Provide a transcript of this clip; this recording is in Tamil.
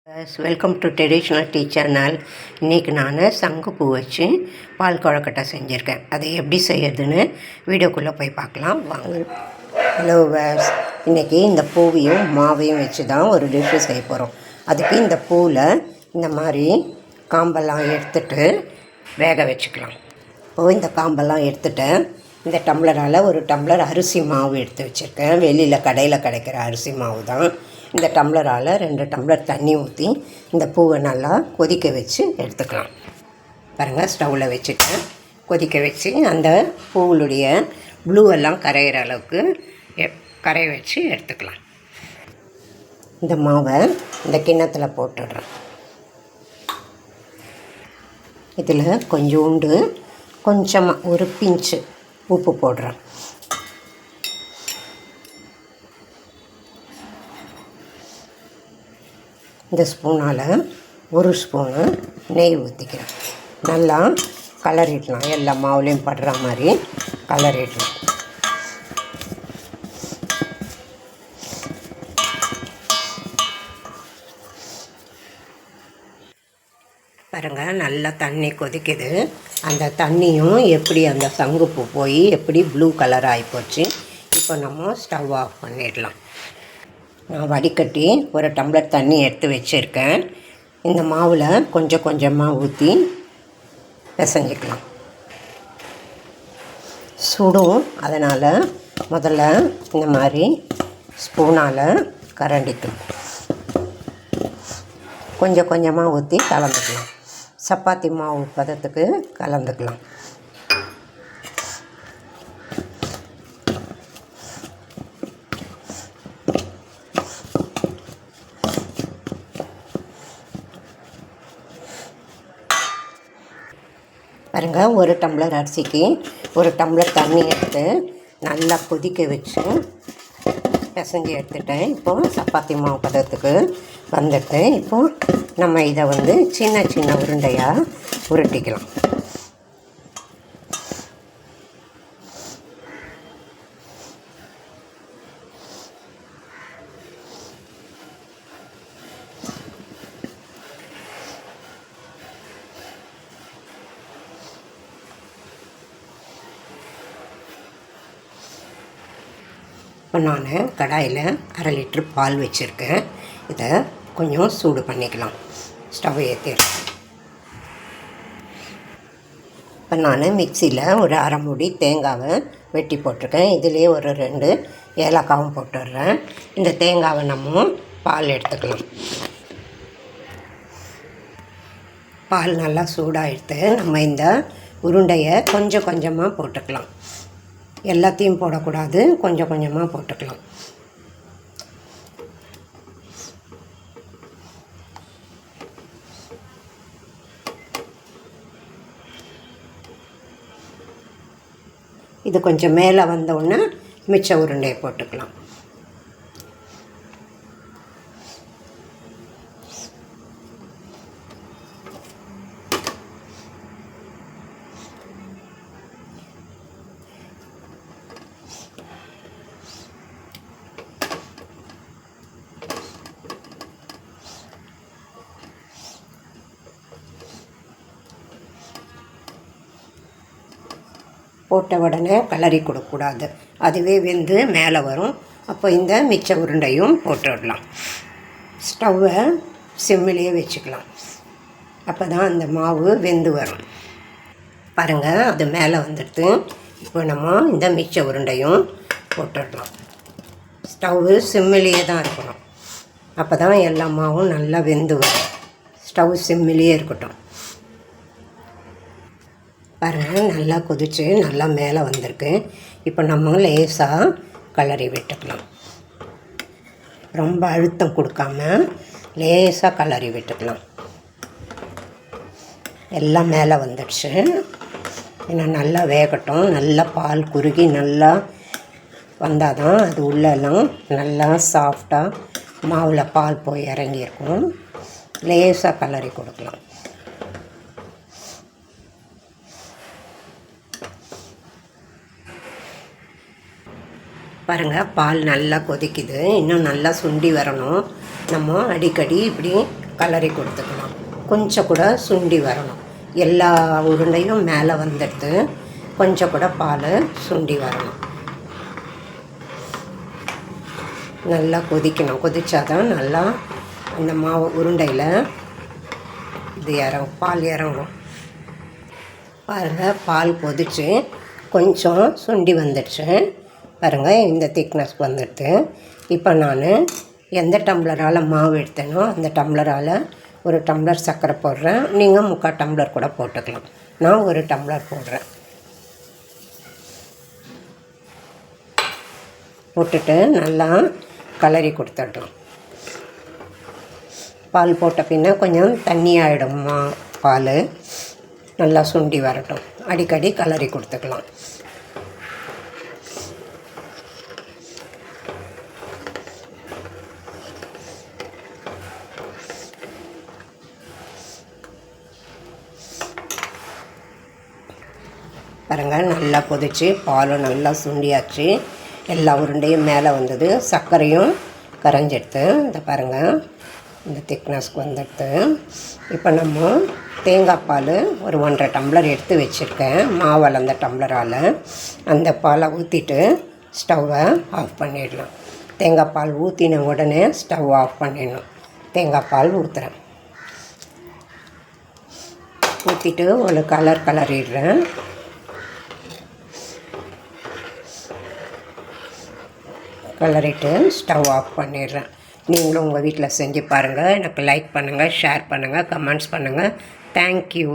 Welcome to traditional tea channel. இன்றைக்கி நான் சங்குப்பூ வச்சு பால் கொழக்கட்டை செஞ்சுருக்கேன். அதை எப்படி செய்யறதுன்னு வீடியோக்குள்ளே போய் பார்க்கலாம் வாங்க. ஹலோ வேர்ஸ், இன்றைக்கி இந்த பூவையும் மாவையும் வச்சு தான் ஒரு டிஷ்ஷு செய்ய போகிறோம். அதுக்கு இந்த பூவில் இந்த மாதிரி காம்பெல்லாம் எடுத்துகிட்டு வேக வச்சுக்கலாம். இப்போது இந்த காம்பெல்லாம் எடுத்துகிட்டேன். இந்த டம்ளரால் ஒரு டம்ளர் அரிசி மாவு எடுத்து வச்சுருக்கேன். வெளியில் கடையில் கிடைக்கிற அரிசி மாவு தான். இந்த டம்ளரால் 2 டம்ளர் தண்ணி ஊற்றி இந்த பூவை நல்லா கொதிக்க வச்சு எடுத்துக்கலாம். பாருங்கள், ஸ்டவ்வில் வச்சுட்டேன். கொதிக்க வச்சு அந்த பூவுடைய ப்ளூவெல்லாம் கரையிற அளவுக்கு கரைய வச்சு எடுத்துக்கலாம். இந்த மாவை இந்த கிண்ணத்தில் போட்டுடுறேன். இதில் கொஞ்சமாக ஒரு பிஞ்சு உப்பு போடுறேன். இந்த ஸ்பூனால் ஒரு ஸ்பூனு நெய் ஊற்றிக்கிறேன். நல்லா கலரிடலாம். எல்லா மாவுலேயும் படுற மாதிரி கலரிடலாம். பாருங்கள், நல்லா தண்ணி கொதிக்குது. அந்த தண்ணியும் எப்படி அந்த சங்குப்பூ போய் எப்படி ப்ளூ கலர் ஆகிப்போச்சு. இப்போ நம்ம ஸ்டவ் ஆஃப் பண்ணிடலாம். நான் வடிகட்டி ஒரு டம்ளர் தண்ணி எடுத்து வச்சுருக்கேன். இந்த மாவில் கொஞ்சமாக ஊற்றி பிசைஞ்சிக்கலாம். சுடும், அதனால் முதல்ல இந்த மாதிரி ஸ்பூனால் கரண்டிக்கலாம். கொஞ்சமாக ஊற்றி கலந்துக்கலாம். சப்பாத்தி மாவு பதத்துக்கு கலந்துக்கலாம். பாருங்கள், ஒரு டம்ளர் அரிசிக்கு ஒரு டம்ளர் தண்ணி எடுத்து நல்லா கொதிக்க வச்சு பிசைஞ்சு எடுத்துட்டேன். இப்போது சப்பாத்தி மாவு பதத்துக்கு வந்துட்டு இப்போது நம்ம இதை சின்ன உருண்டையாக உருட்டிக்கலாம். இப்போ நான் கடாயில் 1/2 லிட்ரு பால் வச்சுருக்கேன். இதை கொஞ்சம் சூடு பண்ணிக்கலாம். ஸ்டவ் ஏற்றிடுறேன். இப்போ நான் மிக்சியில் ஒரு 1/2 மூடி தேங்காவை வெட்டி போட்டிருக்கேன். இதிலே ஒரு 2 ஏலக்காவும் போட்டுடுறேன். இந்த தேங்காவை நம்ம பால் எடுத்துக்கலாம். பால் நல்லா சூடாகிடுத்து. நம்ம இந்த உருண்டையை கொஞ்சமாக போட்டுக்கலாம். எல்லாத்தையும் போடக்கூடாது, கொஞ்சமாக போட்டுக்கலாம். இது கொஞ்சம் மேலே வந்தோடனே மிச்ச உருண்டையை போட்டுக்கலாம். போட்ட உடனே கலரி கொடுக்கக்கூடாது, அதுவே வெந்து மேலே வரும். அப்போ இந்த மிச்ச உருண்டையும் போட்டுடலாம். ஸ்டவ்வை சிம்மிலேயே வச்சுக்கலாம். அப்போ தான் அந்த மாவு வெந்து வரும். பாருங்கள், அது மேலே வந்துடுது. இப்போ நம்ம இந்த மிச்ச உருண்டையும் போட்டுடலாம். ஸ்டவ்வு சிம்மிலேயே தான் இருக்கணும். அப்போ தான் எல்லா மாவும் நல்லா வெந்து வரும். ஸ்டவ் சிம்மிலேயே இருக்கட்டும். பாருங்கள், நல்லா கொதித்து நல்லா மேலே வந்திருக்கு. இப்போ நம்ம லேசாக கலரி விட்டுக்கலாம். ரொம்ப அழுத்தம் கொடுக்காம லேசாக கலரி விட்டுக்கலாம். எல்லாம் மேலே வந்துடுச்சு. இன்னும் நல்லா வேகட்டும். நல்லா பால் குறுகி நல்லா வந்தால் தான் அது உள்ளெல்லாம் நல்லா சாஃப்டாக மாவில் பால் போய் இறங்கியிருக்கும். லேசாக கலரி கொடுக்கலாம். பாருங்கள், பால் நல்லா கொதிக்குது. இன்னும் நல்லா சுண்டி வரணும். நம்ம அடிக்கடி இப்படி கலரி கொடுத்துக்கலாம். கொஞ்சம் கூட சுண்டி வரணும். எல்லா உருண்டையும் மேலே வந்துடுது. கொஞ்சம் கூட பால் சுண்டி வரணும். நல்லா கொதிக்கணும். கொதிச்சாதான் நல்லா இந்த மாவு உருண்டையில் இது இறங்கும், பால் இறங்கும். பாருங்கள், பால் கொதிச்சு கொஞ்சம் சுண்டி வந்துடுச்சு. பாருங்கள், இந்த திக்னஸ் வந்துடுது. இப்போ நான் எந்த டம்ளரால் மாவு எடுத்தேனோ அந்த டம்ளரால் ஒரு டம்ளர் சர்க்கரை போடுறேன். நீங்கள் 3/4 டம்ளர் கூட போட்டுக்கலாம். நான் ஒரு டம்ளர் போடுறேன். போட்டுட்டு நல்லா கலரி கொடுத்துட்றோம். பால் போட்ட பின்ன கொஞ்சம் தண்ணி ஆகிடும்மா. பால் நல்லா சுண்டி வரட்டும். அடிக்கடி கலரி கொடுத்துக்கலாம். பாருங்கள், நல்லா கொதிச்சு பாலும் நல்லா சுண்டியாச்சு. எல்லா உருண்டையும் மேலே வந்தது. சர்க்கரையும் கரைஞ்சிடுது. இந்த பாருங்கள், இந்த திக்னஸ்க்கு வந்துடுது. இப்போ நம்ம தேங்காய் பால் ஒரு 1.5 டம்ளர் எடுத்து வச்சுருக்கேன். மாவு அந்த டம்ளரால் அந்த பாலை ஊற்றிட்டு ஸ்டவ்வை ஆஃப் பண்ணிடலாம். தேங்காய் பால் ஊற்றின உடனே ஸ்டவ் ஆஃப் பண்ணிடணும். தேங்காய் பால் ஊற்றுறேன். ஊற்றிட்டு ஒரு கலரிடுறேன். கலரிட்டு ஸ்டவ் ஆஃப் பண்ணிடுறேன். நீங்களும் உங்கள் வீட்டில் செஞ்சு பாருங்கள். எனக்கு லைக் பண்ணுங்கள், ஷேர் பண்ணுங்கள், கமெண்ட்ஸ் பண்ணுங்கள். தேங்க்யூ.